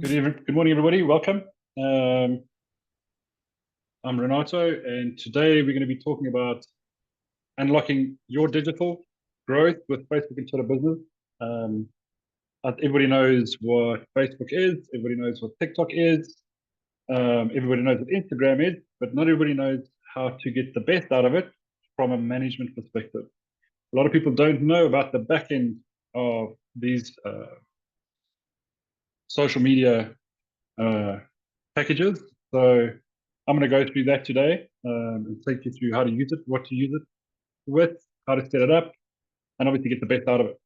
Good morning, everybody. Welcome. I'm Renato, and today we're going to be talking about unlocking your digital growth with Facebook and Twitter business. Everybody knows what Facebook is. Everybody knows what TikTok is. Everybody knows what Instagram is, but not everybody knows how to get the best out of it from a management perspective. A lot of people don't know about the back end of these social media packages. So I'm going to go through that today and take you through how to use it, what to use it with, how to set it up, and obviously get the best out of it.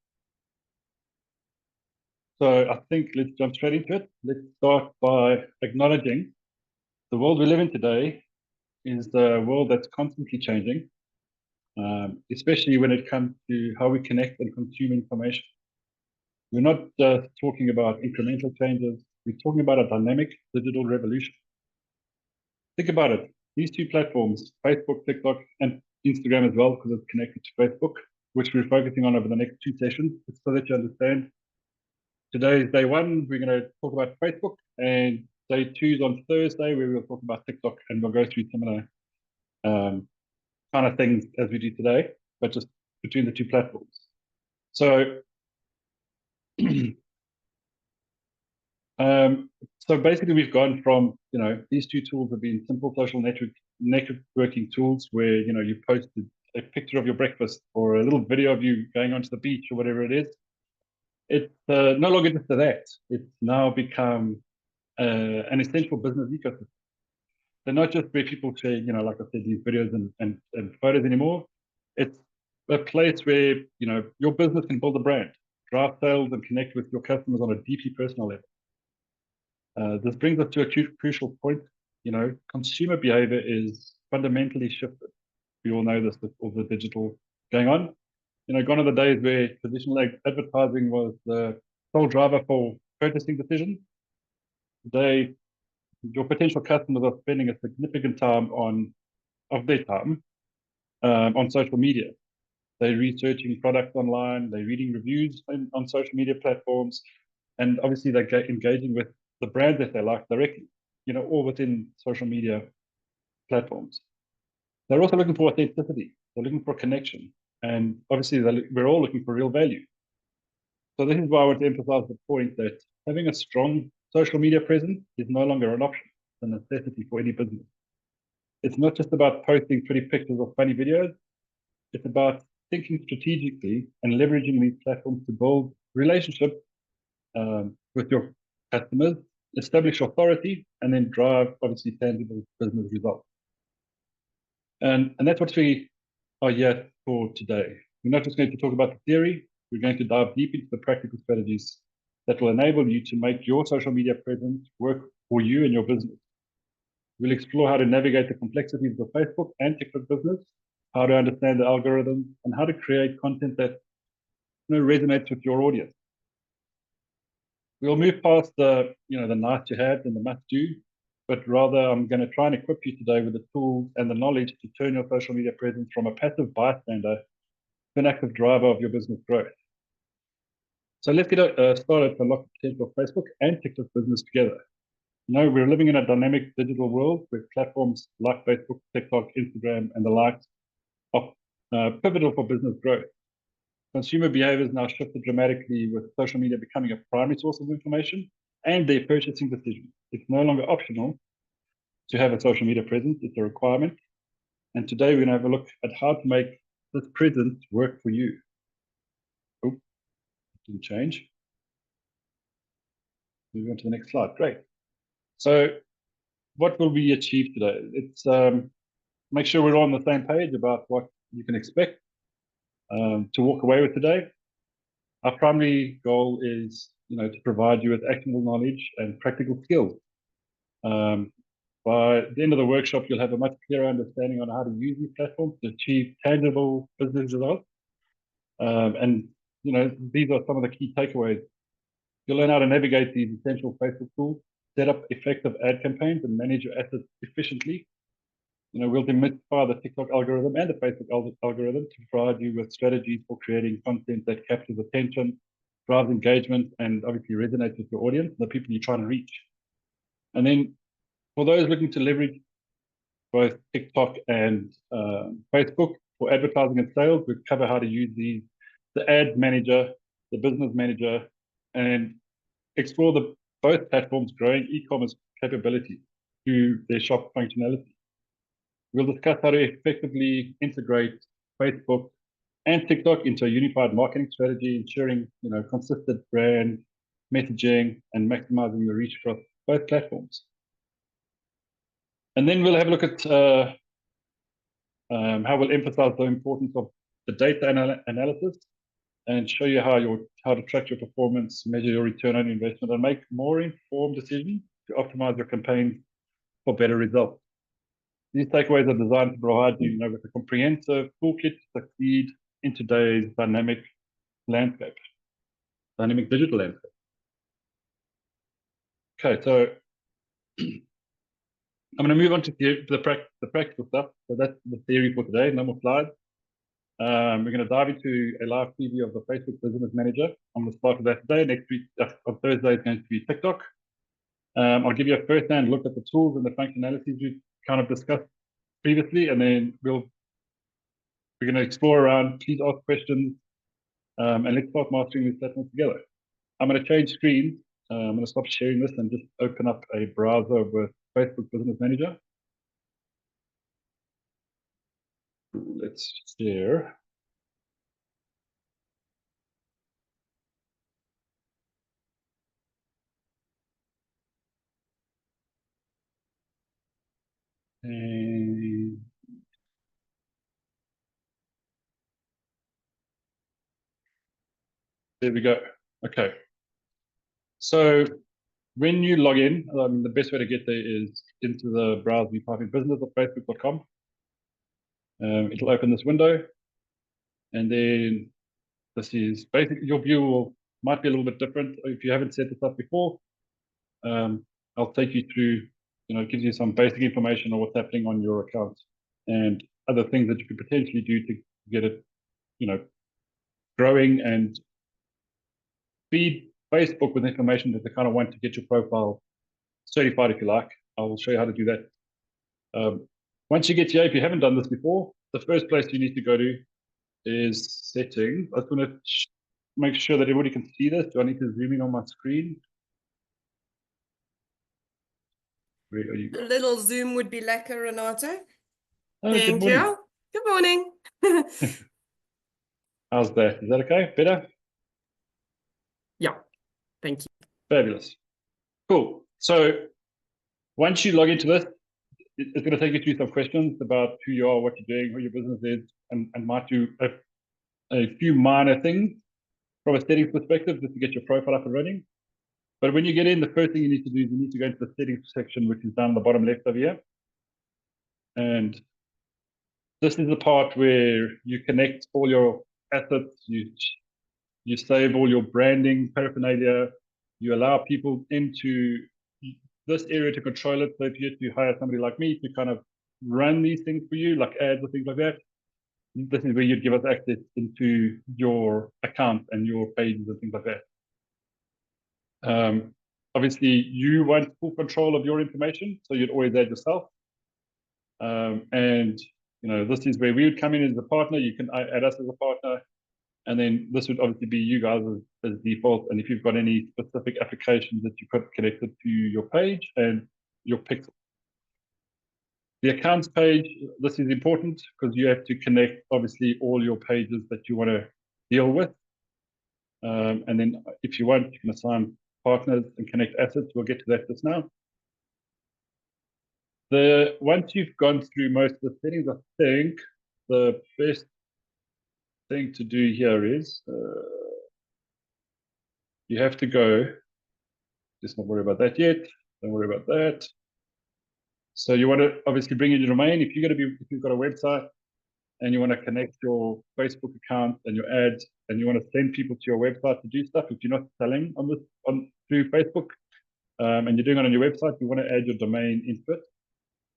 So I think let's jump straight into it. Let's start by acknowledging the world we live in today is the world that's constantly changing, especially when it comes to how we connect and consume information. We're not just talking about incremental changes, we're talking about a dynamic digital revolution. Think about it. These two platforms, Facebook, TikTok, and Instagram as well, because it's connected to Facebook, which we're focusing on over the next two sessions, so that you understand. Today is day one. We're going to talk about Facebook, and day two is on Thursday, where we'll talk about TikTok, and we'll go through similar kind of things as we do today, but just between the two platforms. So, so basically, we've gone from, these two tools have been simple social networking tools where, you posted a picture of your breakfast or a little video of you going onto the beach or whatever it is. It's no longer just that. It's now become an essential business ecosystem. They're not just where people share, like I said, these videos and photos anymore. It's a place where, your business can build a brand, drive sales, and connect with your customers on a deeply personal level. This brings us to a crucial point. Consumer behavior is fundamentally shifted. We all know this with all the digital going on. Gone are the days where traditional advertising was the sole driver for purchasing decisions. Today, your potential customers are spending a significant time of their time on social media. They're researching products online, they're reading reviews on social media platforms, and obviously they're engaging with the brand that they like directly, all within social media platforms. They're also looking for authenticity. They're looking for connection. And obviously, we're all looking for real value. So this is why I want to emphasize the point that having a strong social media presence is no longer an option. It's a necessity for any business. It's not just about posting pretty pictures or funny videos. It's about thinking strategically and leveraging these platforms to build relationships with your customers, establish authority, and then drive, obviously, tangible business results. And that's what we are here for today. We're not just going to talk about the theory, we're going to dive deep into the practical strategies that will enable you to make your social media presence work for you and your business. We'll explore how to navigate the complexities of Facebook and TikTok business, how to understand the algorithms, and how to create content that resonates with your audience. We'll move past the nice to have and the must do, but rather I'm going to try and equip you today with the tools and the knowledge to turn your social media presence from a passive bystander to an active driver of your business growth. So let's get started to unlock the potential of Facebook and TikTok business together. We're living in a dynamic digital world where platforms like Facebook, TikTok, Instagram, and the likes are pivotal for business growth. Consumer behavior has now shifted dramatically with social media becoming a primary source of information and their purchasing decisions. It's no longer optional to have a social media presence, it's a requirement. And today we're going to have a look at how to make this presence work for you. Oh, it didn't change. Move on to the next slide. Great. So what will we achieve today? It's make sure we're all on the same page about what you can expect to walk away with today. Our primary goal is, to provide you with actionable knowledge and practical skills. By the end of the workshop, you'll have a much clearer understanding on how to use these platforms to achieve tangible business results. And, these are some of the key takeaways. You'll learn how to navigate these essential Facebook tools, set up effective ad campaigns, and manage your assets efficiently. We'll demystify the TikTok algorithm and the Facebook algorithm to provide you with strategies for creating content that captures attention, drives engagement, and obviously resonates with your audience, the people you're trying to reach. And then for those looking to leverage both TikTok and Facebook for advertising and sales, we cover how to use the ad manager, the business manager, and explore both platforms' growing e-commerce capabilities through their shop functionality. We'll discuss how to effectively integrate Facebook and TikTok into a unified marketing strategy, ensuring consistent brand messaging and maximizing the reach across both platforms. And then we'll have a look at how we'll emphasize the importance of the data analysis and show you how to track your performance, measure your return on investment, and make more informed decisions to optimize your campaigns for better results. These takeaways are designed to provide you with a comprehensive toolkit to succeed in today's dynamic digital landscape. Okay, so I'm going to move on to the practical stuff. So that's the theory for today. No more slides. We're going to dive into a live preview of the Facebook Business Manager. I'm going to start with that today. Next week, on Thursday, is going to be TikTok. I'll give you a first-hand look at the tools and the functionalities we've kind of discussed previously, and then we're going to explore around. Please ask questions, and let's start mastering these platforms together. I'm going to change screens. I'm going to stop sharing this and just open up a browser with Facebook Business Manager. Let's share. And there we go. Okay. So when you log in, the best way to get there is into the browser. You type in business.facebook.com. It'll open this window, and then this is basically your view might be a little bit different if you haven't set this up before. I'll take you through. It gives you some basic information on what's happening on your account and other things that you could potentially do to get it, growing and feed Facebook with information that they kind of want to get your profile certified, if you like. I will show you how to do that. Once you get here, if you haven't done this before, the first place you need to go to is settings. I just want to make sure that everybody can see this. Do I need to zoom in on my screen? Where are you? A little zoom would be lekker, Renato. Oh, Thank you. Good morning. How's that? Is that okay? Better? Yeah, thank you. Fabulous. Cool. So once you log into this, it's going to take you through some questions about who you are, what you're doing, who your business is, and might do a few minor things from a settings perspective just to get your profile up and running. But when you get in, the first thing you need to do is you need to go into the settings section, which is down the bottom left over here. And this is the part where you connect all your assets, you save all your branding paraphernalia, you allow people into this area to control it. So if you have to hire somebody like me to kind of run these things for you, like ads or things like that, this is where you'd give us access into your account and your pages and things like that. Obviously, you want full control of your information, so you'd always add yourself. And this is where we would come in as a partner. You can add us as a partner, and then this would obviously be you guys as default. And if you've got any specific applications that you put connected to your page and your pixel. The accounts page, this is important because you have to connect, obviously, all your pages that you want to deal with. And then if you want, you can assign partners and connect assets. We'll get to that just now. Once you've gone through most of the settings, I think the best thing to do here is you have to go. Just not worry about that yet. Don't worry about that. So you want to obviously bring in your domain. If you've got a website and you want to connect your Facebook account and your ads, and you want to send people to your website to do stuff, if you're not selling through Facebook, and you're doing it on your website, you want to add your domain into it.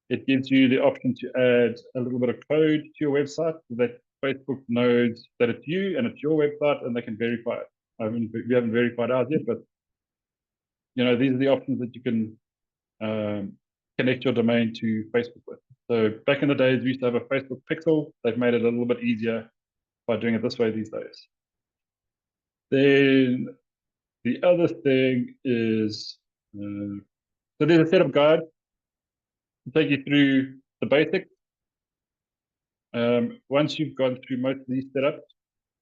It gives you the option to add a little bit of code to your website so that Facebook knows that it's you and it's your website, and they can verify it. We haven't verified ours yet, but you know, these are the options that you can connect your domain to Facebook with. So back in the days, we used to have a Facebook pixel. They've made it a little bit easier by doing it this way these days. Then the other thing is, so there's a set of guides to take you through the basics. Once you've gone through most of these setups,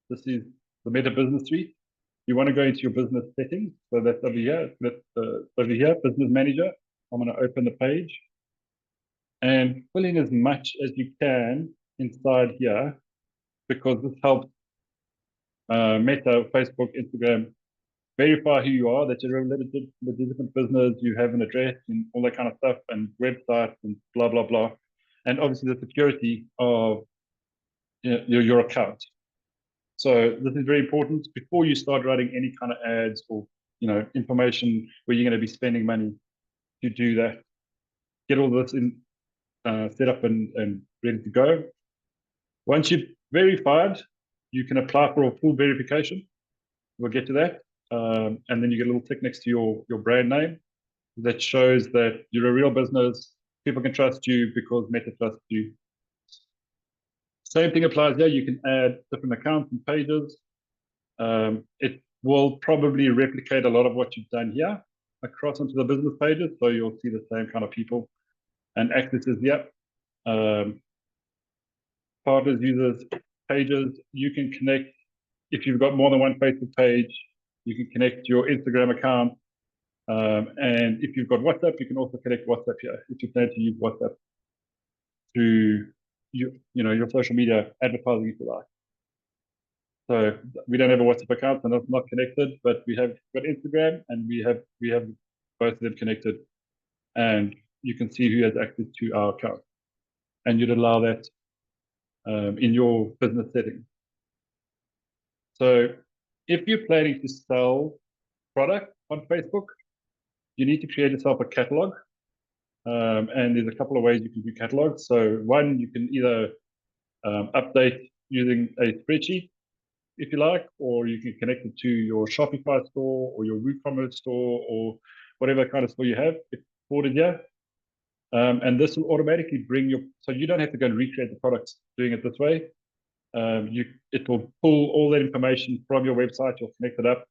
this is the Meta Business Suite. You want to go into your business settings. So that's over here. That's over here, Business Manager. I'm going to open the page and fill in as much as you can inside here, because this helps Meta, Facebook, Instagram verify who you are, that you're a legitimate business, you have an address and all that kind of stuff, and websites and blah, blah, blah. And obviously the security of your account. So this is very important before you start writing any kind of ads or information where you're going to be spending money to do that. Get all this in set up and ready to go. Once you've verified, you can apply for a full verification. We'll get to that. And then you get a little tick next to your brand name that shows that you're a real business. People can trust you because Meta trusts you. Same thing applies here. You can add different accounts and pages. It will probably replicate a lot of what you've done here across onto the business pages. So you'll see the same kind of people and accesses here. Partners, users, pages. You can connect, if you've got more than one Facebook page, you can connect your Instagram account. And if you've got WhatsApp, you can also connect WhatsApp here if you plan to use WhatsApp to your social media advertising if you like. So we don't have a WhatsApp account, and that's not connected, but we have got Instagram, and we have both of them connected, and you can see who has access to our account, and you'd allow that in your business setting. So if you're planning to sell product on Facebook, you need to create yourself a catalog. And there's a couple of ways you can do catalogs. So one, you can either update using a spreadsheet, if you like, or you can connect it to your Shopify store or your WooCommerce store or whatever kind of store you have. It's ordered here. And this will automatically bring so you don't have to go and recreate the products doing it this way. It will pull all that information from your website. You'll connect it up.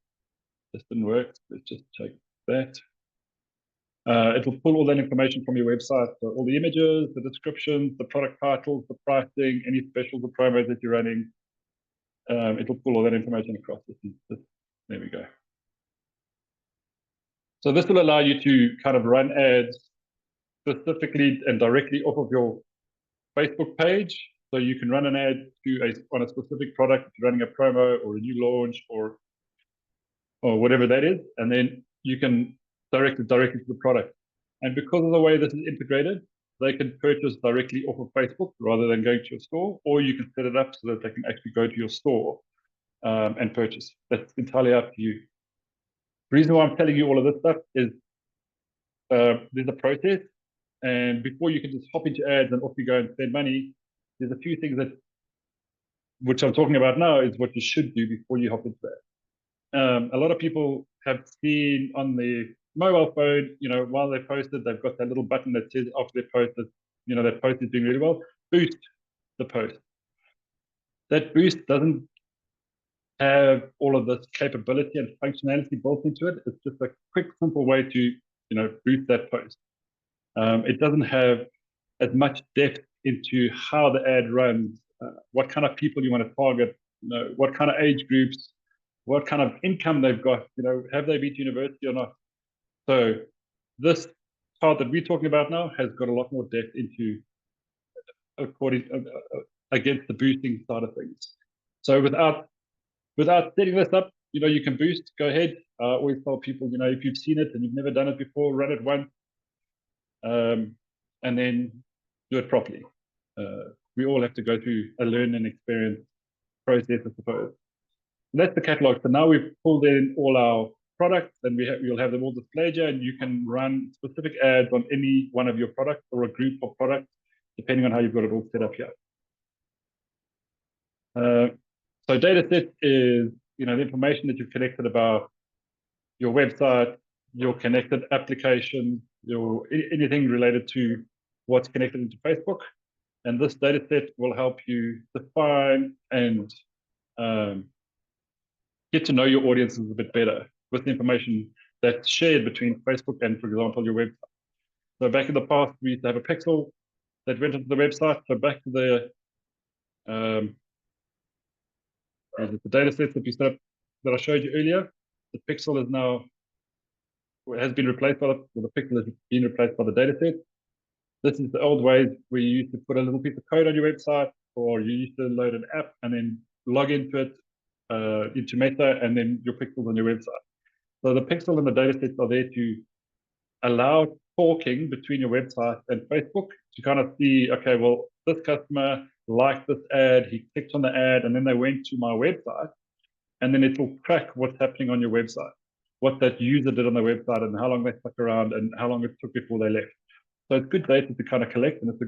This didn't work. Let's just check that. It will pull all that information from your website, so all the images, the descriptions, the product titles, the pricing, any specials or promos that you're running. It will pull all that information across. There we go. So this will allow you to kind of run ads specifically and directly off of your Facebook page. So you can run an ad on a specific product, if you're running a promo or a new launch or whatever that is, and then you can direct it directly to the product. And because of the way this is integrated, they can purchase directly off of Facebook rather than going to your store, or you can set it up so that they can actually go to your store and purchase. That's entirely up to you. The reason why I'm telling you all of this stuff is there's a process, and before you can just hop into ads and off you go and spend money, there's a few things which I'm talking about now is what you should do before you hop into that. A lot of people have seen on the mobile phone, while they posted, they've got that little button that says after they posted, that post is doing really well, boost the post. That boost doesn't have all of this capability and functionality built into it. It's just a quick, simple way to, boost that post. It doesn't have as much depth into how the ad runs, what kind of people you want to target, what kind of age groups, what kind of income they've got, have they been to university or not? So this part that we're talking about now has got a lot more depth into against the boosting side of things. So without setting this up, you can boost, go ahead. I always tell people, if you've seen it and you've never done it before, run it once, and then do it properly. We all have to go through a learn and experience process, I suppose. And that's the catalog. So now we've pulled in all our products, and you'll have them all displayed here, and you can run specific ads on any one of your products or a group of products, depending on how you've got it all set up here. So data set is the information that you've collected about your website, your connected application, anything related to what's connected into Facebook. And this data set will help you define and get to know your audiences a bit better with the information that's shared between Facebook and, for example, your website. So back in the past, we used to have a pixel that went into the website. So back to the data sets that we set up that I showed you earlier, the pixel is now has been replaced by the pixel has been replaced by the data set. This is the old ways where you used to put a little piece of code on your website, or you used to load an app and then log into it, into Meta, and then your pixels on your website. So the pixel and the data sets are there to allow talking between your website and Facebook to kind of see, okay, well, this customer liked this ad, he clicked on the ad, and then they went to my website, and then it will track what's happening on your website, what that user did on the website, and how long they stuck around, and how long it took before they left. So it's good data to kind of collect, and it's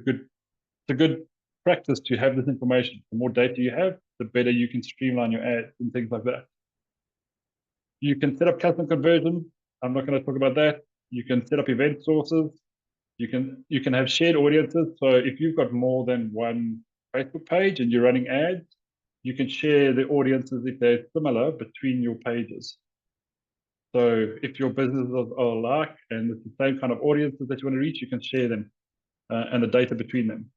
a good practice to have this information. The more data you have, the better you can streamline your ads and things like that. You can set up custom conversion. I'm not going to talk about that. You can set up event sources. You can have shared audiences. So if you've got more than one Facebook page and you're running ads, you can share the audiences if they're similar between your pages. So if your businesses are alike and it's the same kind of audiences that you want to reach, you can share them and the data between them.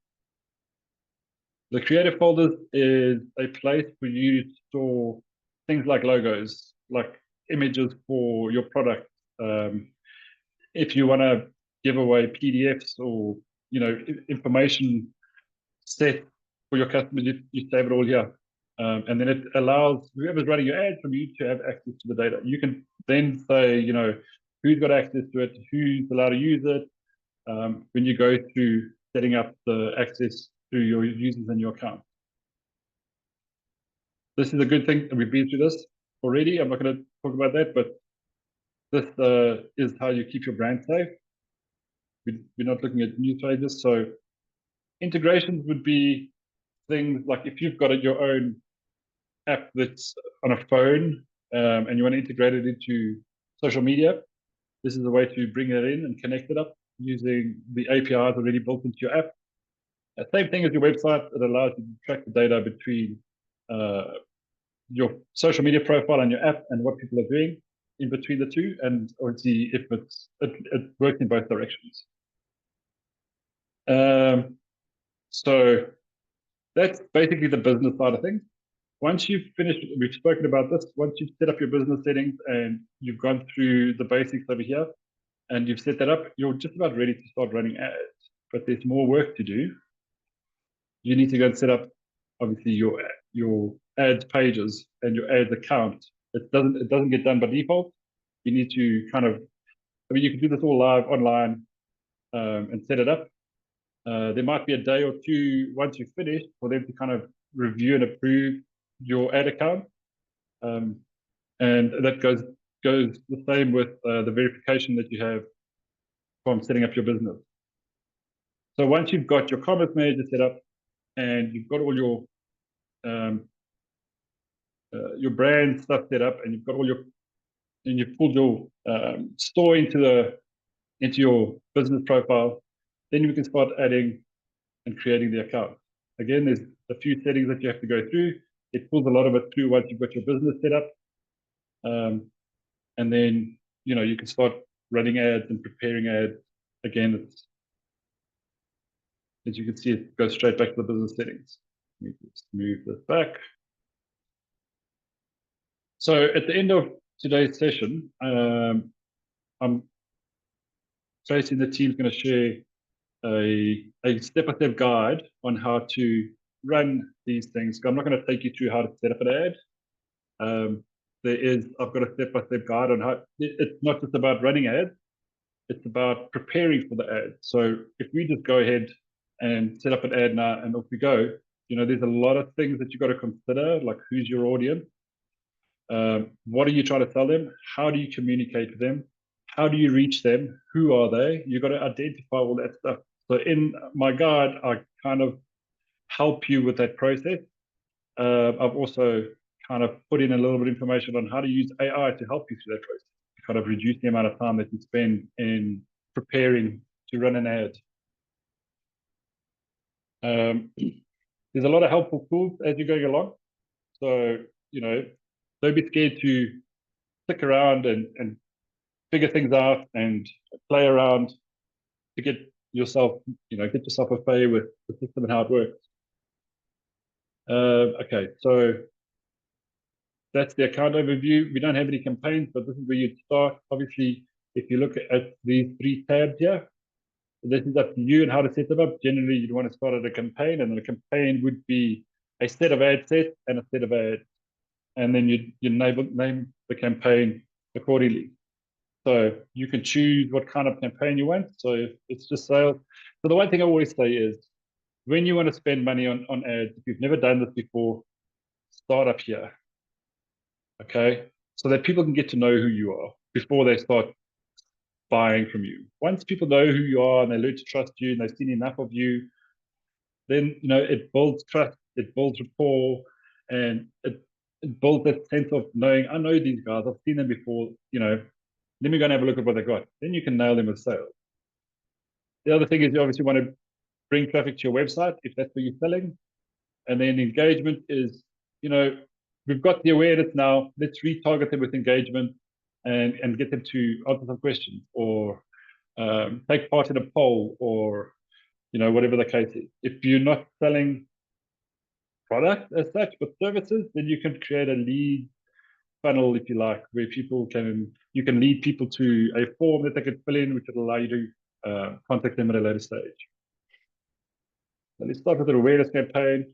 The creative folders is a place for you to store things like logos, like images for your product. If you want to give away PDFs or information set for your customers, you save it all here. And then it allows whoever's running your ad from you to have access to the data. You can then say, who's got access to it, who's allowed to use it, when you go through setting up the access to your users and your account. This is a good thing, and we've been through this already. I'm not going to talk about that, but this is how you keep your brand safe. We're not looking at news pages. So integrations would be things like if you've got your own app that's on a phone and you want to integrate it into social media, this is a way to bring it in and connect it up using the APIs already built into your app. Same thing as your website. It allows you to track the data between your social media profile and your app and what people are doing in between the two, and obviously if it works in both directions. So that's basically the business side of things. Once you've finished, we've spoken about this, once you've set up your business settings and you've gone through the basics over here and you've set that up, you're just about ready to start running ads. But there's more work to do. You need to go and set up, obviously, your ads pages and your ads account. It doesn't get done by default. You need to you can do this all live online and set it up. There might be a day or two once you've finished for them to kind of review and approve your ad account. And that goes the same with the verification that you have from setting up your business. So once you've got your commerce manager set up and you've got all your brand stuff set up and you've got and you've pulled your store into your business profile, then you can start adding and creating the account. Again, there's a few settings that you have to go through. It pulls a lot of it through once you've got your business set up. And then, you can start running ads and preparing ads. Again, as you can see, it goes straight back to the business settings. Let me just move this back. So at the end of today's session, Tracy and the team's going to share a step-by-step guide on how to run these things. I'm not going to take you through how to set up an ad. I've got a step-by-step guide on how. It's not just about running ads, it's about preparing for the ad. So if we just go ahead and set up an ad now and off we go, there's a lot of things that you've got to consider, like who's your audience, what are you trying to tell them, how do you communicate with them, how do you reach them, who are they? You've got to identify all that stuff. So in my guide, I kind of help you with that process. I've also kind of put in a little bit of information on how to use AI to help you through that process, to kind of reduce the amount of time that you spend in preparing to run an ad. There's a lot of helpful tools as you're going along. So, don't be scared to stick around and figure things out and play around to get yourself, get yourself a play with the system and how it works. Okay, so that's the account overview. We don't have any campaigns, but this is where you'd start. Obviously, if you look at these 3 tabs here, this is up to you and how to set them up. Generally, you'd want to start at a campaign, and then a campaign would be a set of ad sets and a set of ads. And then you name the campaign accordingly. So you can choose what kind of campaign you want. So if it's just sales. So the one thing I always say is, when you want to spend money on ads, if you've never done this before, start up here. Okay, so that people can get to know who you are before they start buying from you. Once people know who you are and they learn to trust you and they've seen enough of you, then it builds trust, it builds rapport, and it builds that sense of knowing, I know these guys, I've seen them before, let me go and have a look at what they got. Then you can nail them with sales. The other thing is, you obviously want to bring traffic to your website if that's where you're selling. And then engagement is, we've got the awareness now, let's retarget them with engagement and get them to answer some questions or take part in a poll or, whatever the case is. If you're not selling product as such, but services, then you can create a lead funnel, if you like, where you can lead people to a form that they can fill in, which will allow you to contact them at a later stage. So let's start with an awareness campaign.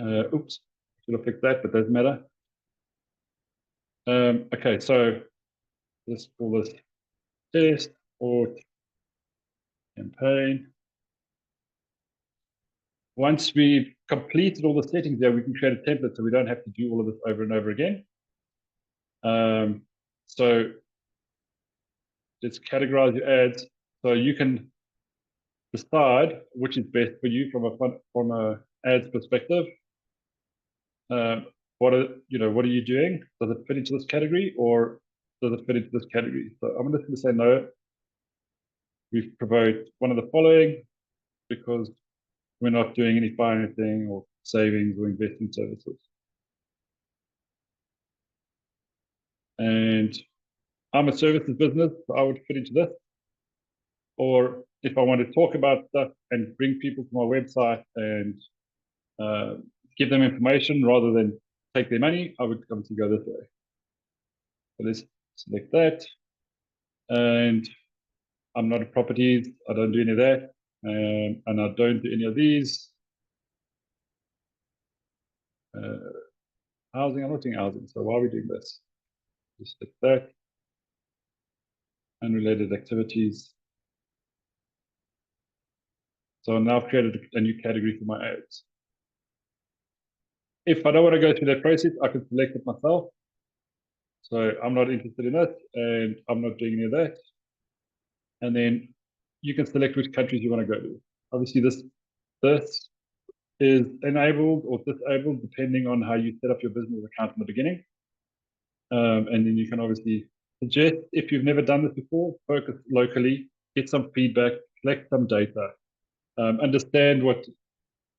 Oops, should have fixed that, but doesn't matter. Okay, so let's call this test or campaign. Once we've completed all the settings there, we can create a template so we don't have to do all of this over and over again. So let's categorize your ads. So you can decide which is best for you from a ads perspective. What are you doing? Does it fit into this category or does it fit into this category? So I'm just going to say no. We promote one of the following because we're not doing any financing or savings or investing services. And I'm a services business, so I would fit into this. Or if I want to talk about stuff and bring people to my website and give them information rather than take their money, I would obviously go this way. So let's select that. And I'm not a properties, I don't do any of that. And I don't do any of these. Housing, I'm not doing housing, so why are we doing this? Just select that. Unrelated activities. So now I've created a new category for my ads. If I don't want to go through that process, I can select it myself. So I'm not interested in that, and I'm not doing any of that. And then you can select which countries you want to go to. Obviously, this is enabled or disabled depending on how you set up your business account in the beginning. And then you can obviously suggest, if you've never done this before, focus locally, get some feedback, collect some data, understand what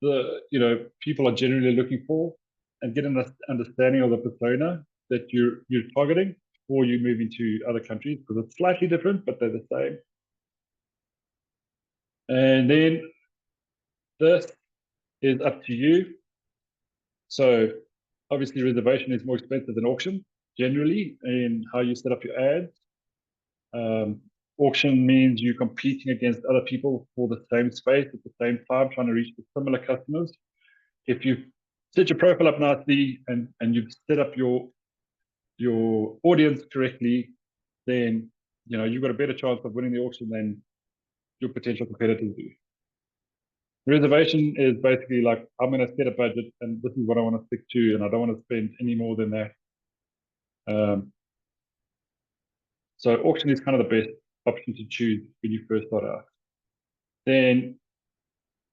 the people are generally looking for, and get an understanding of the persona that you're targeting before you move into other countries, because it's slightly different, but they're the same. And then this is up to you. So obviously reservation is more expensive than auction generally in how you set up your ads. Auction means you're competing against other people for the same space at the same time, trying to reach the similar customers. If you set your profile up nicely and you've set up your audience correctly, then you've got a better chance of winning the auction than your potential competitors do. Reservation is basically like, I'm going to set a budget and this is what I want to stick to, and I don't want to spend any more than that. So auction is kind of the best option to choose when you first start out. Then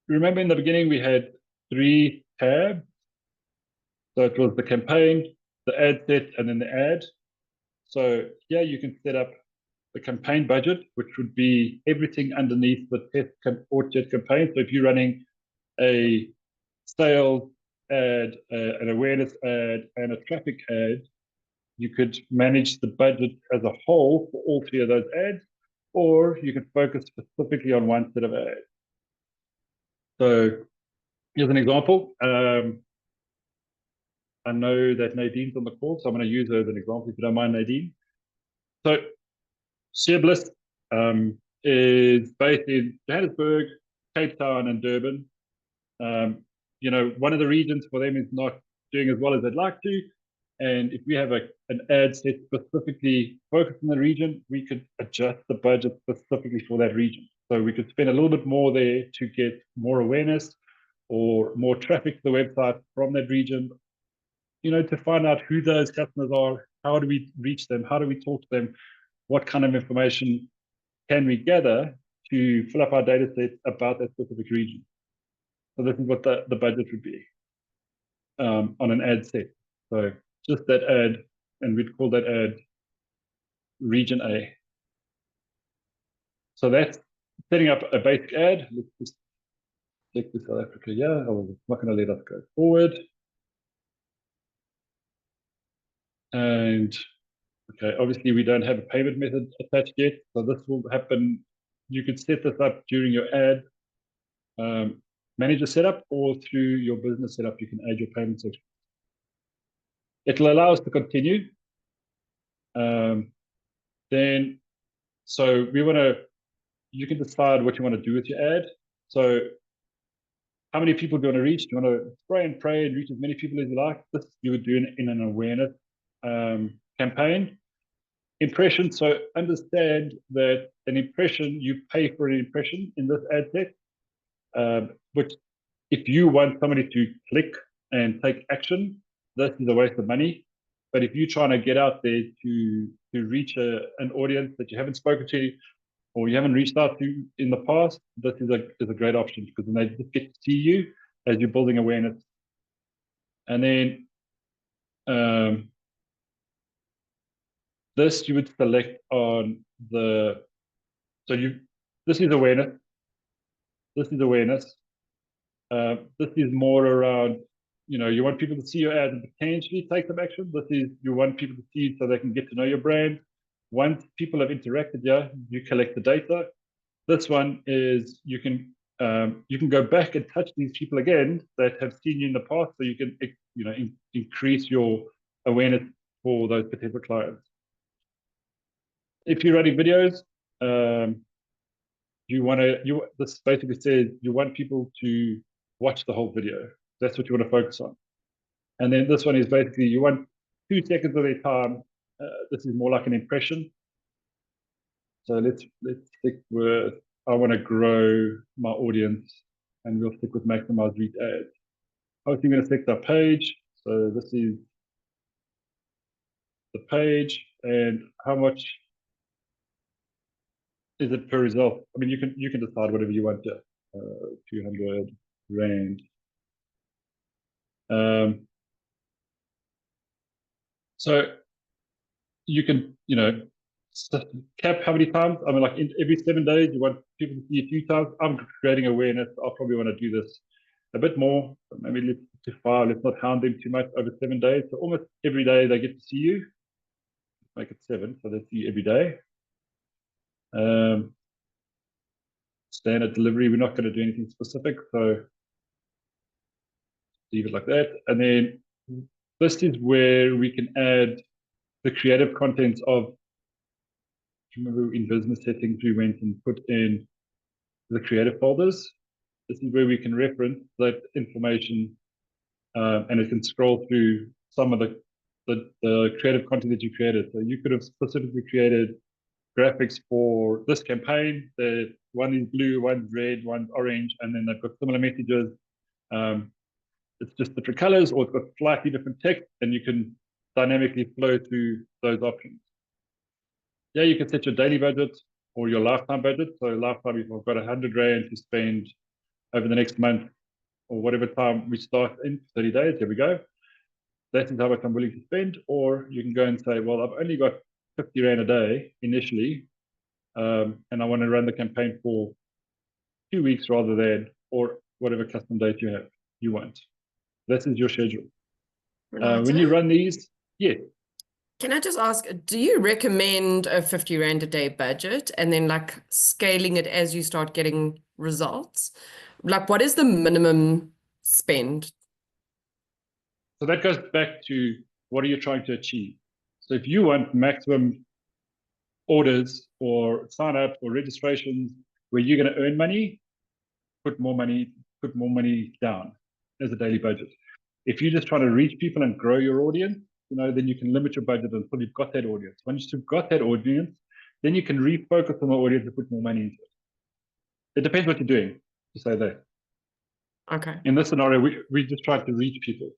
remember in the beginning we had 3 tabs. So it was the campaign, the ad set, and then the ad. So here you can set up the campaign budget, which would be everything underneath the test or jet campaign. So if you're running a sales ad, an awareness ad, and a traffic ad, you could manage the budget as a whole for all three of those ads, or you can focus specifically on one set of ads. So here's an example. I know that Nadine's on the call, so I'm going to use her as an example, if you don't mind, Nadine. So Seabliss is based in Johannesburg, Cape Town, and Durban. You know, one of the regions for them is not doing as well as they'd like to. And if we have an ad set specifically focused on the region, we could adjust the budget specifically for that region. So we could spend a little bit more there to get more awareness or more traffic to the website from that region, you know, to find out who those customers are, how do we reach them, how do we talk to them, what kind of information can we gather to fill up our data set about that specific region. So this is what the budget would be on an ad set. So just that ad, and we'd call that ad region A. So that's setting up a basic ad. Let's just take to South Africa. Yeah, I was not going to let us go forward. And okay, obviously we don't have a payment method attached yet. So this will happen. You could set this up during your ad manager setup, or through your business setup, you can add your payment section. It'll allow us to continue. Then, so we want to, you can decide what you want to do with your ad. So how many people do you want to reach? Do you want to spray and pray and reach as many people as you like? This you would do in an awareness campaign. Impression, so understand that an impression, you pay for an impression in this ad set, which if you want somebody to click and take action, this is a waste of money. But if you're trying to get out there to reach an audience that you haven't spoken to or you haven't reached out to in the past, this is a great option, because then they just get to see you as you're building awareness. And then this you would select on the, so this is awareness. This is awareness. This is more around, you know, you want people to see your ad and potentially take some action. This is, you want people to see it so they can get to know your brand. Once people have interacted, yeah, you collect the data. This one is you can go back and touch these people again that have seen you in the past, so you can, you know, increase your awareness for those potential clients. If you're running videos, this basically says you want people to watch the whole video. That's what you want to focus on. And then this one is basically you want 2 seconds of their time. This is more like an impression. So let's stick with, I want to grow my audience, and we'll stick with maximize reach ads. Obviously, I'm going to select our page. So this is the page, and how much is it per result? I mean, you can decide whatever you want to. 200 Rand. So you can, you know, cap how many times. I mean, like every 7 days, you want people to see a few times. I'm creating awareness. I'll probably want to do this a bit more. Maybe let's to 5. Let's not hound them too much over 7 days. So almost every day they get to see you. Make it 7, so they see you every day. Standard delivery. We're not going to do anything specific, so leave it like that. And then this is where we can add the creative contents of, remember in business settings, we went and put in the creative folders. This is where we can reference that information, and it can scroll through some of the creative content that you created. So you could have specifically created graphics for this campaign. The one is blue, one's red, one's orange, and then they've got similar messages. It's just different colors, or it's got slightly different text, and you can dynamically flow through those options. Yeah, you can set your daily budget or your lifetime budget. So lifetime, if I've got 100 Rand to spend over the next month or whatever time we start in 30 days, here we go. that is how much I'm willing to spend. Or you can go and say, well, I've only got 50 Rand a day initially, and I want to run the campaign for 2 weeks rather than, or whatever custom date you want. This is your schedule. When you Renato, run these, yeah. can I just ask, do you recommend a 50 Rand a day budget and then like scaling it as you start getting results? Like, what is the minimum spend? So that goes back to what are you trying to achieve? So if you want maximum orders or sign-ups or registrations where you're going to earn money, put more money down as a daily budget. If you're just trying to reach people and grow your audience, then you can limit your budget until you've got that audience. Once you've got that audience, then you can refocus on the audience and put more money into it. It depends what you're doing, to say that. Okay. In this scenario, we just tried to reach people.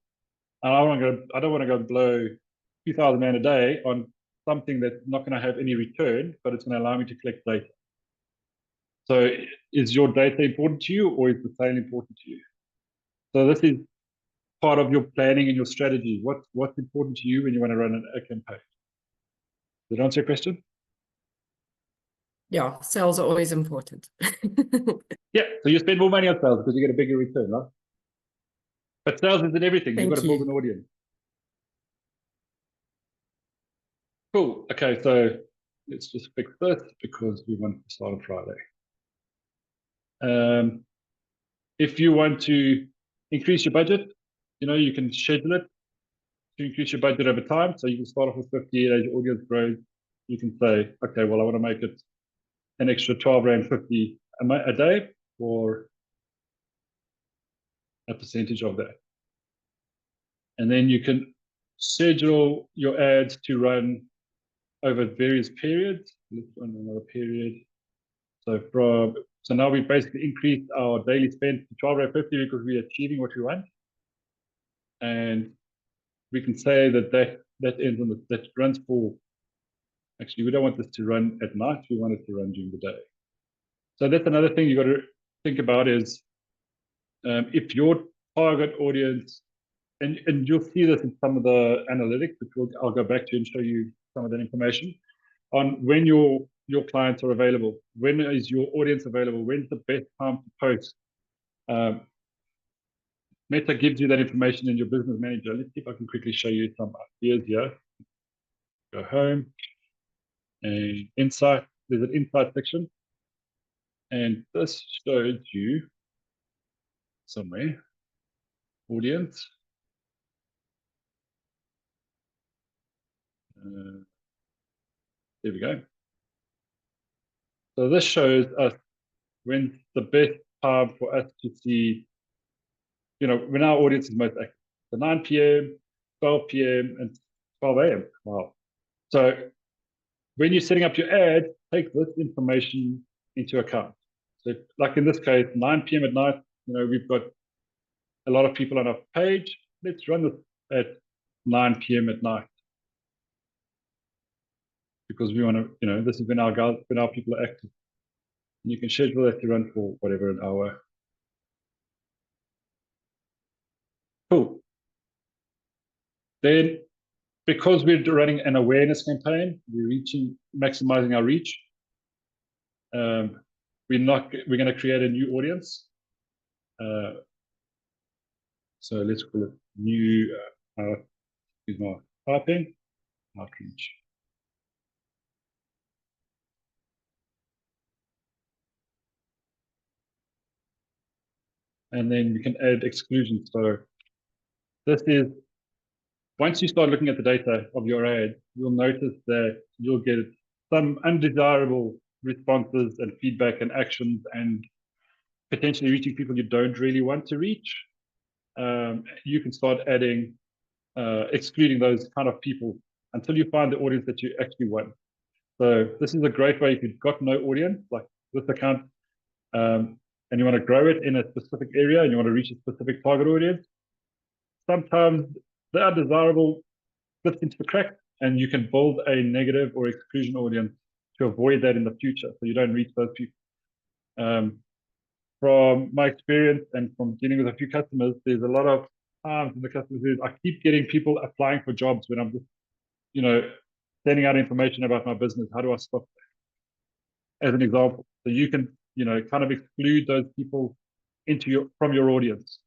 And I don't want to go blow 2,000 Rand a day on something that's not going to have any return, but it's going to allow me to collect data. So is your data important to you, or is the sale important to you? So this is part of your planning and your strategy. What's important to you when you want to run a campaign? Did that answer your question? Yeah, sales are always important. Yeah, so you spend more money on sales because you get a bigger return, right? But sales isn't everything. You've got to build an audience. Cool. Okay, so let's just fix this because we want to start on Friday. If you want to increase your budget, you can schedule it to increase your budget over time. So you can start off with 50, as your audience grows, you can say, okay, well, I want to make it an extra 12 Rand 50 a day, or a percentage of that. And then you can schedule your ads to run over various periods. Let's run another period. So now we've basically increased our daily spend to 12 Rand 50 because we're achieving what we want. And we can say that ends on that runs for, actually, we don't want this to run at night. We want it to run during the day. So that's another thing you got to think about is if your target audience, and you'll see this in some of the analytics, which I'll go back to and show you some of that information on when your clients are available. When is your audience available? When's the best time to post? Meta gives you that information in your business manager. Let's see if I can quickly show you some ideas here. Go home and insight. There's an insight section. And this shows you somewhere, audience. There we go. So this shows us when's the best time for us to see, when our audience is most active. So 9 p.m., 12 p.m., and 12 a.m. Wow. So when you're setting up your ad, take this information into account. So like in this case, 9 p.m. at night, we've got a lot of people on our page. Let's run this at 9 p.m. at night. Because we want to, this is when our people are active. And you can schedule that to run for whatever, an hour. Cool. Then, because we're running an awareness campaign, we're maximizing our reach. We're going to create a new audience. So let's call it new, excuse my typing, outreach. And then we can add exclusions. So this is, once you start looking at the data of your ad, you'll notice that you'll get some undesirable responses and feedback and actions, and potentially reaching people you don't really want to reach. You can start adding, excluding those kind of people until you find the audience that you actually want. So this is a great way if you've got no audience, like this account, and you want to grow it in a specific area and you want to reach a specific target audience. Sometimes the undesirable slips into the crack, and you can build a negative or exclusion audience to avoid that in the future, so you don't reach those people. From my experience and from dealing with a few customers, there's a lot of times from the customers is I keep getting people applying for jobs when I'm just, you know, sending out information about my business. How do I stop that? As an example, so you can, you know, kind of exclude those people from your audience.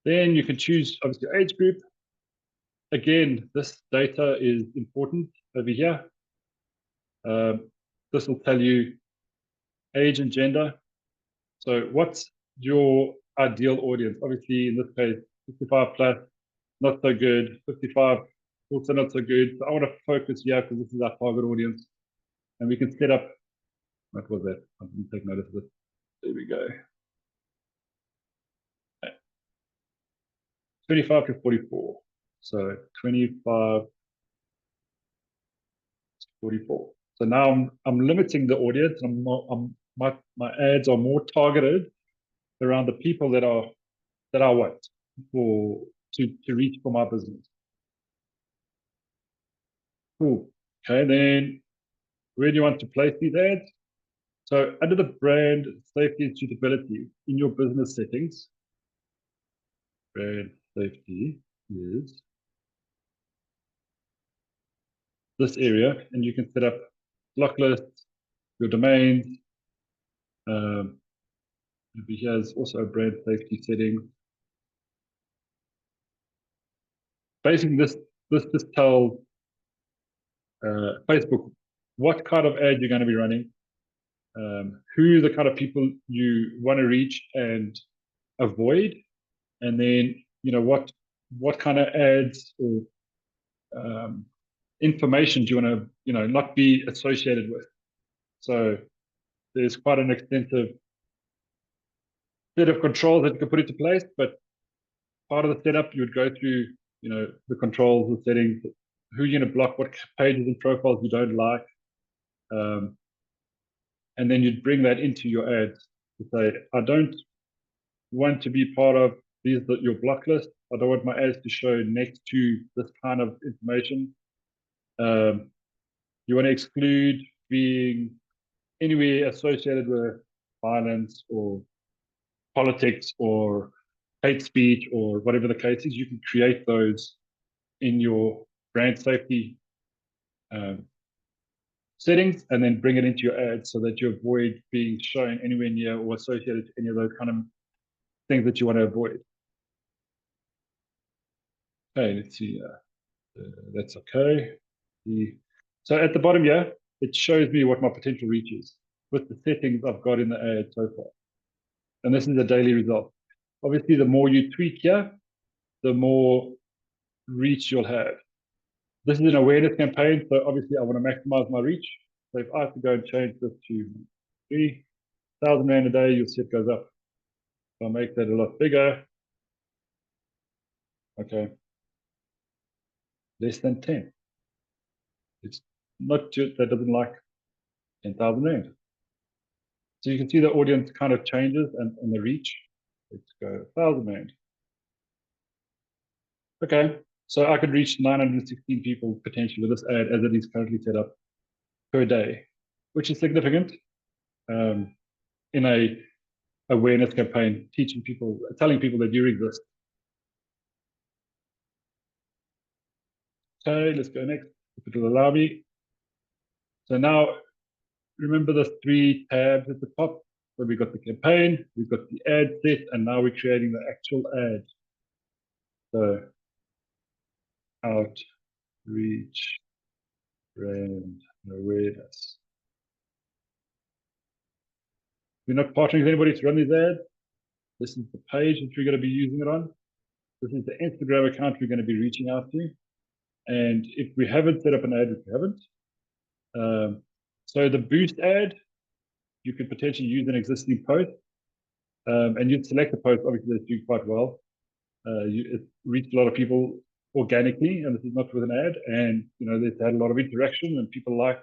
Then you can choose obviously your age group. Again, this data is important over here. This will tell you age and gender. So what's your ideal audience? Obviously, in this case, 55 plus, not so good. 55, also not so good. So I want to focus here because this is our target audience. And we can set up, what was that? I didn't take notice of it. There we go. 25 to 44. So 25 to 44. So now I'm limiting the audience. My ads are more targeted around the people that I want to reach for my business. Cool. Okay, then where do you want to place these ads? So under the brand safety and suitability in your business settings, brand safety is this area, and you can set up block lists, your domains. Here's also a brand safety setting. Basically, this just tells Facebook what kind of ad you're going to be running, who the kind of people you want to reach and avoid, and then you know what kind of ads or information do you want to not be associated with. So there's quite an extensive set of controls that you can put into place, but part of the setup you would go through the controls, the settings, who you're going to block, what pages and profiles you don't like, and then you'd bring that into your ads to say, I don't want to be part of your block list. I don't want my ads to show next to this kind of information. You want to exclude being anywhere associated with violence or politics or hate speech or whatever the case is. You can create those in your brand safety settings and then bring it into your ads so that you avoid being shown anywhere near or associated to any of those kind of things that you want to avoid. Okay, let's see. That's okay. So at the bottom here, it shows me what my potential reach is with the settings I've got in the ad so far. And this is a daily result. Obviously, the more you tweak here, the more reach you'll have. This is an awareness campaign, so obviously I want to maximize my reach. So if I have to go and change this to 3,000 Rand a day, you'll see it goes up. So I'll make that a lot bigger. Okay. Less than 10. It's not just that doesn't like 10,000 Rand. So you can see the audience kind of changes and the reach. Let's go 1,000 Rand. Okay, so I could reach 916 people potentially with this ad as it is currently set up per day, which is significant in a awareness campaign, telling people that you exist. Okay, let's go next, if it will allow me. So now, remember the 3 tabs at the top? So we've got the campaign, we've got the ad set, and now we're creating the actual ad. So, outreach, brand awareness. We're not partnering with anybody to run these ads. This is the page that we're going to be using it on. This is the Instagram account we're going to be reaching out to. And if we haven't set up an ad, if we haven't. So the boost ad, you could potentially use an existing post. And you'd select a post, obviously, that's doing quite well. It reached a lot of people organically, and this is not with an ad. And, they've had a lot of interaction and people like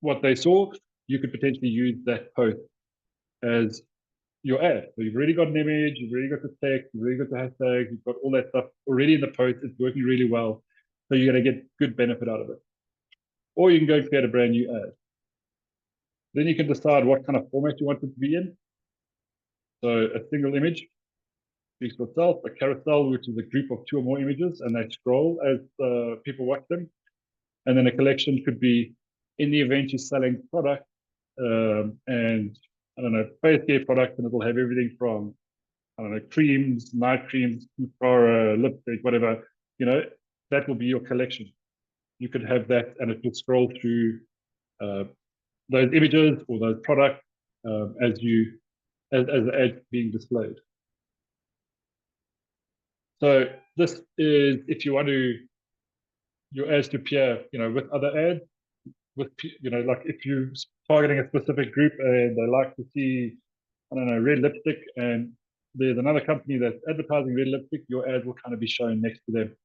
what they saw. You could potentially use that post as your ad. So you've already got an image, you've already got the text, you've already got the hashtags, you've got all that stuff already in the post. It's working really well. So you're going to get good benefit out of it. Or you can go and create a brand new ad. Then you can decide what kind of format you want it to be in. So a single image, speaks for itself. A carousel, which is a group of 2 or more images, and they scroll as people watch them. And then a collection could be, in the event you're selling product, and I don't know, face care product, and it'll have everything from, I don't know, creams, night creams, mascara, lipstick, whatever, that will be your collection. You could have that, and it will scroll through those images or those products as the ad being displayed. So this is if you want your ads to appear, with other ads, with like if you're targeting a specific group and they like to see, I don't know, red lipstick, and there's another company that's advertising red lipstick, your ad will kind of be shown next to them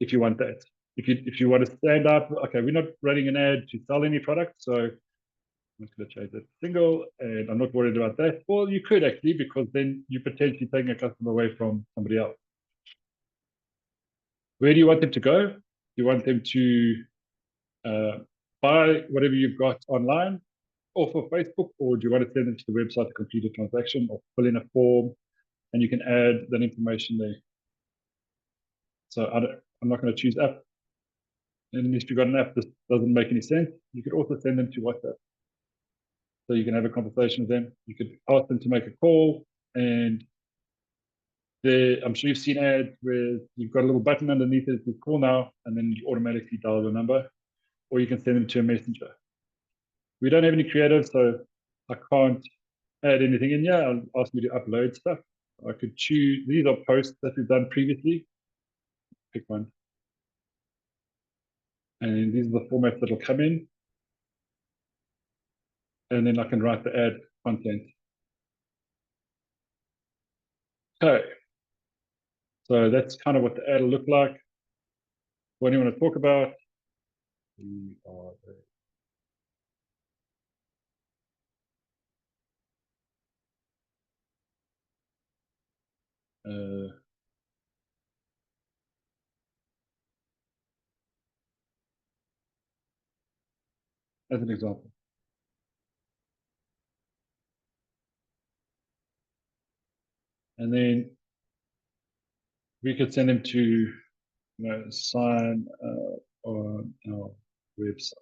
if you want that. If you want to stand up, okay, we're not running an ad to sell any product, so I'm just going to change that to single, and I'm not worried about that. Well, you could actually, because then you're potentially taking a customer away from somebody else. Where do you want them to go? Do you want them to buy whatever you've got online off of Facebook, or do you want to send them to the website to complete a transaction or fill in a form, and you can add that information there. So I'm not going to choose app. And if you've got an app that doesn't make any sense, you could also send them to WhatsApp. So you can have a conversation with them. You could ask them to make a call, and I'm sure you've seen ads where you've got a little button underneath it, you call now, and then you automatically dial your number, or you can send them to a messenger. We don't have any creative, so I can't add anything in here. I'll ask me to upload stuff. I could choose, these are posts that we've done previously. Pick one. And these are the formats that will come in. And then I can write the ad content. Okay. So that's kind of what the ad will look like. What do you want to talk about? We are as an example. And then we could send them to, sign on our website.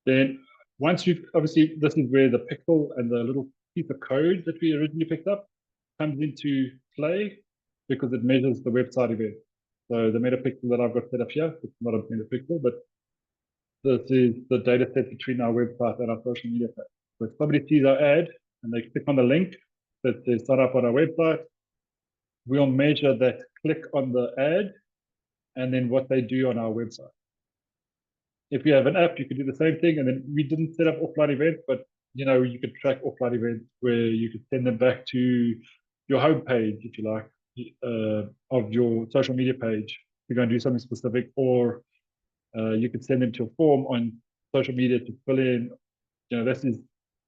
Then once you've, obviously, this is where the pixel and the little piece of code that we originally picked up comes into play, because it measures the website event. So the metapixel that I've got set up here, it's not a metapixel, but this is the data set between our website and our social media page. So if somebody sees our ad and they click on the link that says sign up on our website, we'll measure that click on the ad and then what they do on our website. If you have an app, you could do the same thing. And then we didn't set up offline events, but you could track offline events where you could send them back to your homepage, if you like, of your social media page. You're going to do something specific, or you could send them to a form on social media to fill in. This is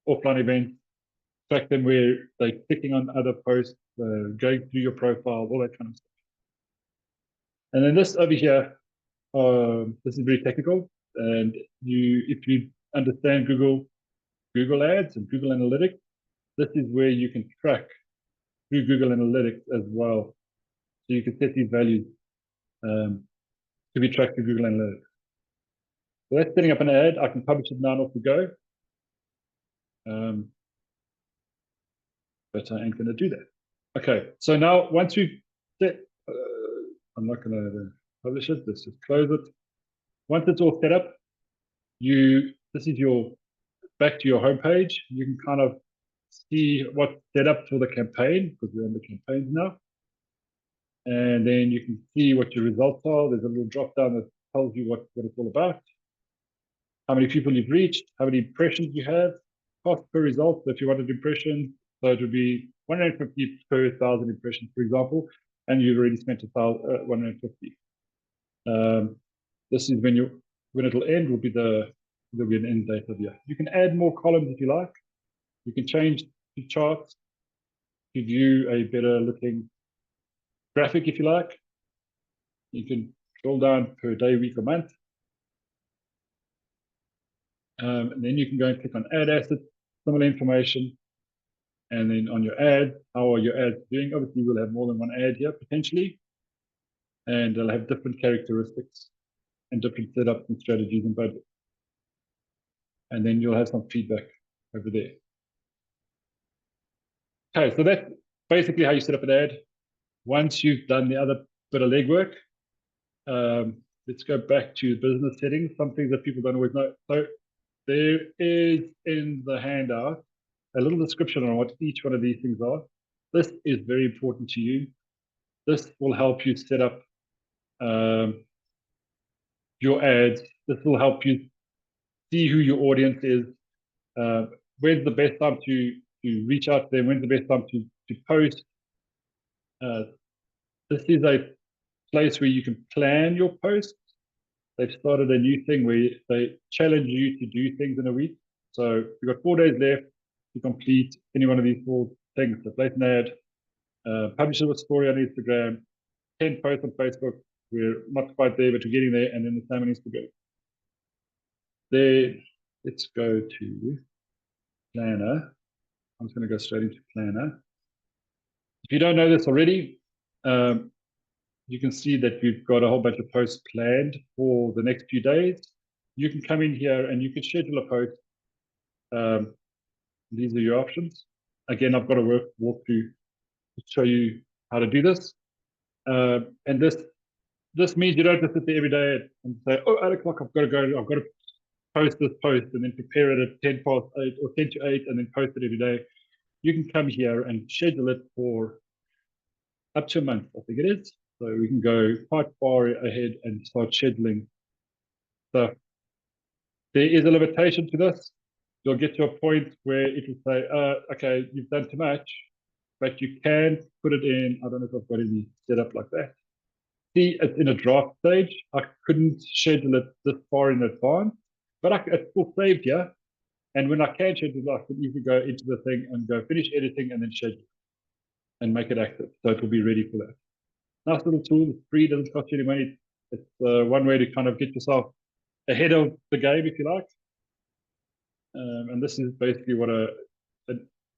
offline events. Track them where they're clicking on other posts, going through your profile, all that kind of stuff. And then this over here, this is very technical. And if you understand Google Ads and Google Analytics, this is where you can track through Google Analytics as well. So you can set these values to be tracked through Google Analytics. So that's setting up an ad. I can publish it now and off we go. But I ain't going to do that. Okay, so now once we've set, I'm not going to publish it. Let's just close it. Once it's all set up, this is your back to your homepage. You can kind of see what's set up for the campaign, because we're on the campaigns now. And then you can see what your results are. There's a little drop down that tells you what it's all about, how many people you've reached, how many impressions you have, cost per result. So if you wanted impressions, so it would be 150 per 1,000 impressions, for example, and you've already spent 150. This is when it'll end, there'll be an end date of here. You can add more columns if you like. You can change the charts, give you a better looking graphic if you like. You can scroll down per day, week, or month. And then you can go and click on add assets, similar information. And then on your ads, how are your ads doing? Obviously, we'll have more than one ad here potentially, and they'll have different characteristics and different setups and strategies and budget. And then you'll have some feedback over there. Okay, so that's basically how you set up an ad. Once you've done the other bit of legwork, let's go back to business settings, some things that people don't always know. So there is in the handout a little description on what each one of these things are. This is very important to you. This will help you set up your ads. This will help you see who your audience is. When's the best time to reach out to them? When's the best time to post? This is a place where you can plan your posts. They've started a new thing where they challenge you to do things in a week. So you've got 4 days left to complete any one of these 4 things. So place an ad, publish a story on Instagram, 10 posts on Facebook. We're not quite there, but we're getting there, and then the same on Instagram. Then let's go to Planner. I'm just going to go straight into Planner. If you don't know this already, you can see that we've got a whole bunch of posts planned for the next few days. You can come in here and you can schedule a post. These are your options. Again, I've got a walk through to show you how to do this. And this means you don't have to sit there every day and say, oh, 8 o'clock, I've got to go, I've got to post this post and then prepare it at 10 past 8 or 10 to 8 and then post it every day. You can come here and schedule it for up to a month, I think it is. So we can go quite far ahead and start scheduling stuff. There is a limitation to this. You'll get to a point where it will say, okay, you've done too much, but you can put it in. I don't know if I've got any set up like that. See, it's in a draft stage. I couldn't schedule it this far in advance, but it's still saved here. And when I can schedule it, I can easily go into the thing and go finish editing and then schedule and make it active. So it will be ready for that. Nice little tool. It's free, doesn't cost you any money. It's one way to kind of get yourself ahead of the game, if you like. And this is basically what a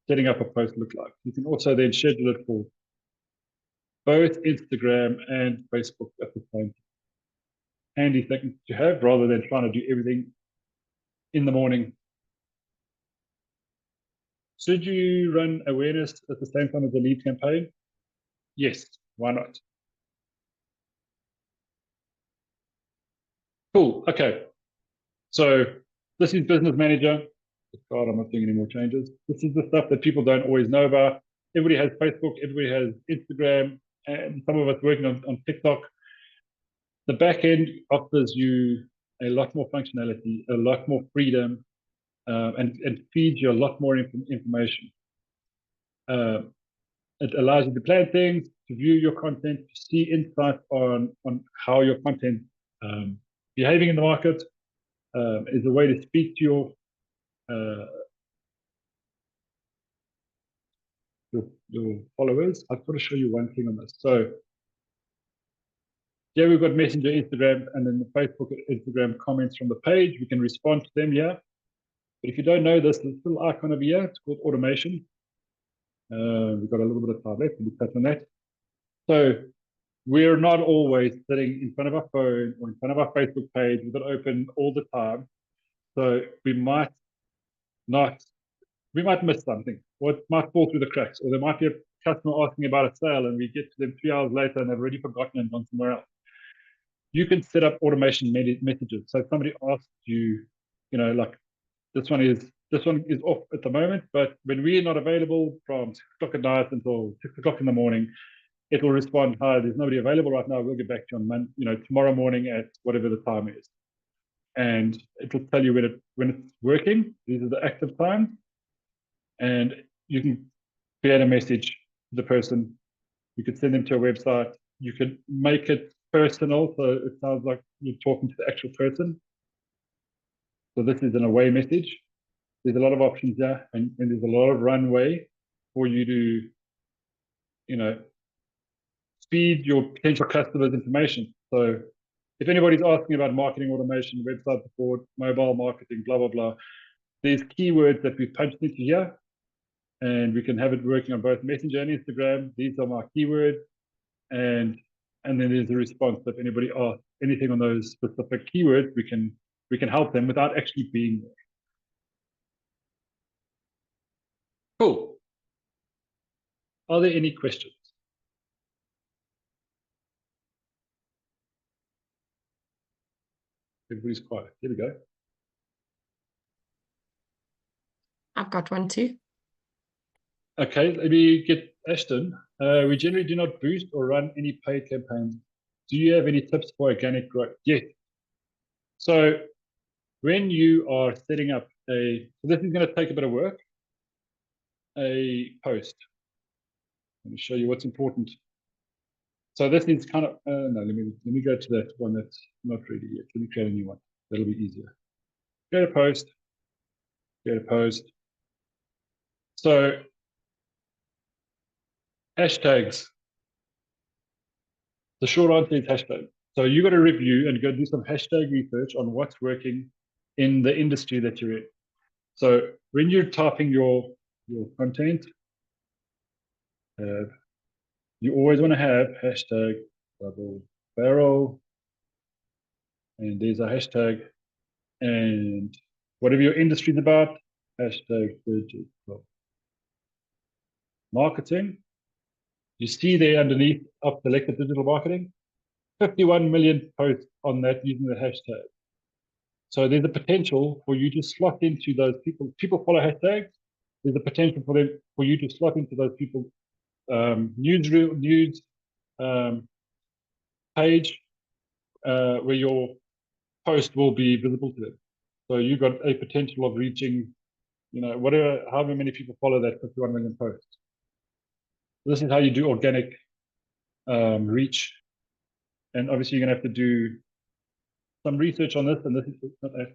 setting up a post look like. You can also then schedule it for both Instagram and Facebook at the same time. Handy thing to have rather than trying to do everything in the morning. Should you run awareness at the same time as the lead campaign? Yes, why not? Cool, okay. So this is Business Manager. God, I'm not doing any more changes. This is the stuff that people don't always know about. Everybody has Facebook, everybody has Instagram, and some of us working on TikTok. The back end offers you a lot more functionality, a lot more freedom, and feeds you a lot more information. It allows you to plan things, to view your content, to see insights on how your content behaving in the market. Is a way to speak to your followers. I've got to show you one thing on this. So yeah, we've got Messenger, Instagram, and then the Facebook and Instagram comments from the page. We can respond to them here. But if you don't know this, there's a little icon over here. It's called automation. We've got a little bit of time left. We'll touch on that. So we're not always sitting in front of our phone or in front of our Facebook page with it open all the time. So we might miss something, or it might fall through the cracks, or there might be a customer asking about a sale and we get to them 3 hours later and they've already forgotten and gone somewhere else. You can set up automation messages. So if somebody asks you, like this one is off at the moment, but when we're not available from 6 o'clock at night until 6 o'clock in the morning, it will respond, hi, there's nobody available right now. We'll get back to you on tomorrow morning at whatever the time is. And it will tell you when it's working. These are the active times. And you can create a message to the person. You could send them to a website. You could make it personal, so it sounds like you're talking to the actual person. So this is an away message. There's a lot of options there, and there's a lot of runway for you to, feed your potential customers information. So if anybody's asking about marketing automation, website support, mobile marketing, blah, blah, blah, there's keywords that we've punched into here. and we can have it working on both Messenger and Instagram. These are my keywords, and then there's a response. If anybody asks anything on those specific keywords, we can help them without actually being there. Cool. Are there any questions? Everybody's quiet. Here we go. I've got one too. Okay, let me get Ashton. We generally do not boost or run any paid campaigns. Do you have any tips for organic growth? Yes. So when you are setting up so this is going to take a bit of work, a post. Let me show you what's important. So this is kind of, no, let me go to that one that's not ready yet. Let me create a new one. That'll be easier. Go to post, go to post. So hashtags. The short answer is hashtag. So you got to review and go do some hashtag research on what's working in the industry that you're in. So when you're typing your content, you always want to have hashtag double barrel, and there's a hashtag, and whatever your industry is about, hashtag digital marketing. You see there underneath up selected digital marketing, 51 million posts on that using the hashtag. So there's a potential for you to slot into those people. People follow hashtags. There's a potential for you to slot into those people news page where your post will be visible to them. So you've got a potential of reaching, however many people follow that 51 million posts. This is how you do organic reach. And obviously you're going to have to do some research on this, and this is not that.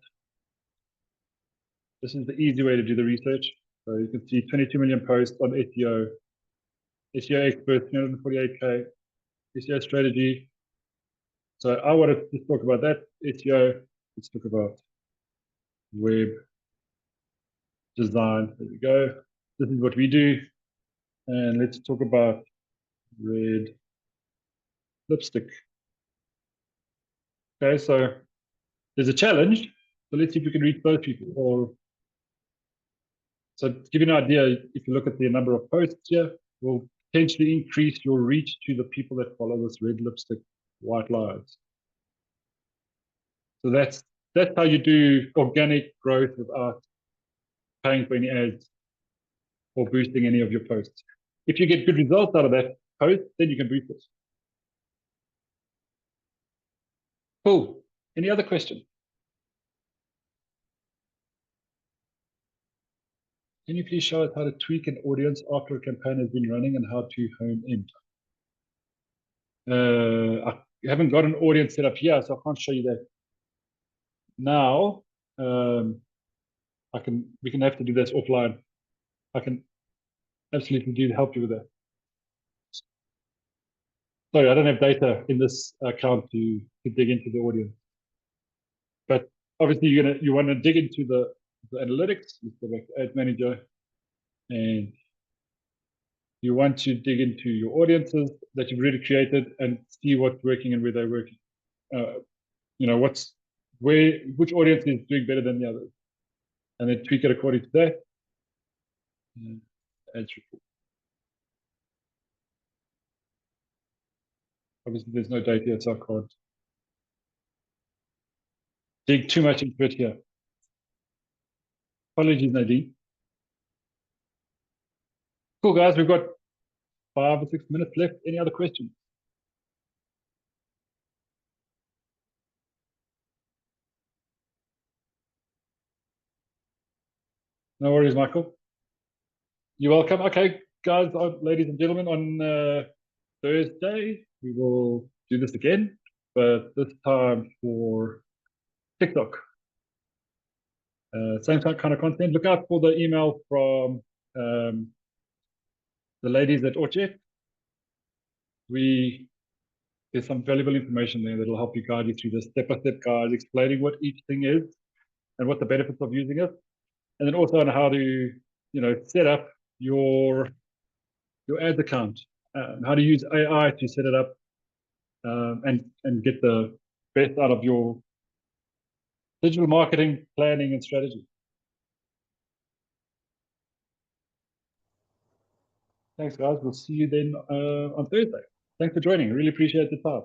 This is the easy way to do the research. So you can see 22 million posts on SEO, SEO experts, 348K, SEO strategy. So I want to just talk about that. SEO, let's talk about web design. There we go. This is what we do. And let's talk about red lipstick. Okay, so there's a challenge. So let's see if we can reach those people. So to give you an idea, if you look at the number of posts here, will potentially increase your reach to the people that follow this red lipstick white lies. So that's how you do organic growth without paying for any ads or boosting any of your posts. If you get good results out of that post, then you can boost it. Cool. Any other questions? Can you please show us how to tweak an audience after a campaign has been running and how to hone in? I haven't got an audience set up here, so I can't show you that now. We can have to do this offline. I can absolutely help you with that. Sorry, I don't have data in this account to dig into the audience. But obviously you want to dig into the analytics. Let's go back to Ad Manager, and you want to dig into your audiences that you've already created and see what's working and where they're working. Which audience is doing better than the others, and then tweak it according to that. Ads report. Obviously, there's no data here, so I can't dig too much into it here. Apologies, Nadine. Cool, guys. We've got 5 or 6 minutes left. Any other questions? No worries, Michael. You're welcome. Okay, guys, ladies and gentlemen, on Thursday, we will do this again, but this time for TikTok. Same kind of content. Look out for the email from the ladies at Orchard. There's some valuable information there that will help you guide you through the step-by-step guide, explaining what each thing is and what the benefits of using it, and then also on how to, set up your ads account, how to use AI to set it up, and get the best out of your digital marketing planning and strategy. Thanks, guys. We'll see you then on Thursday. Thanks for joining. Really appreciate the time.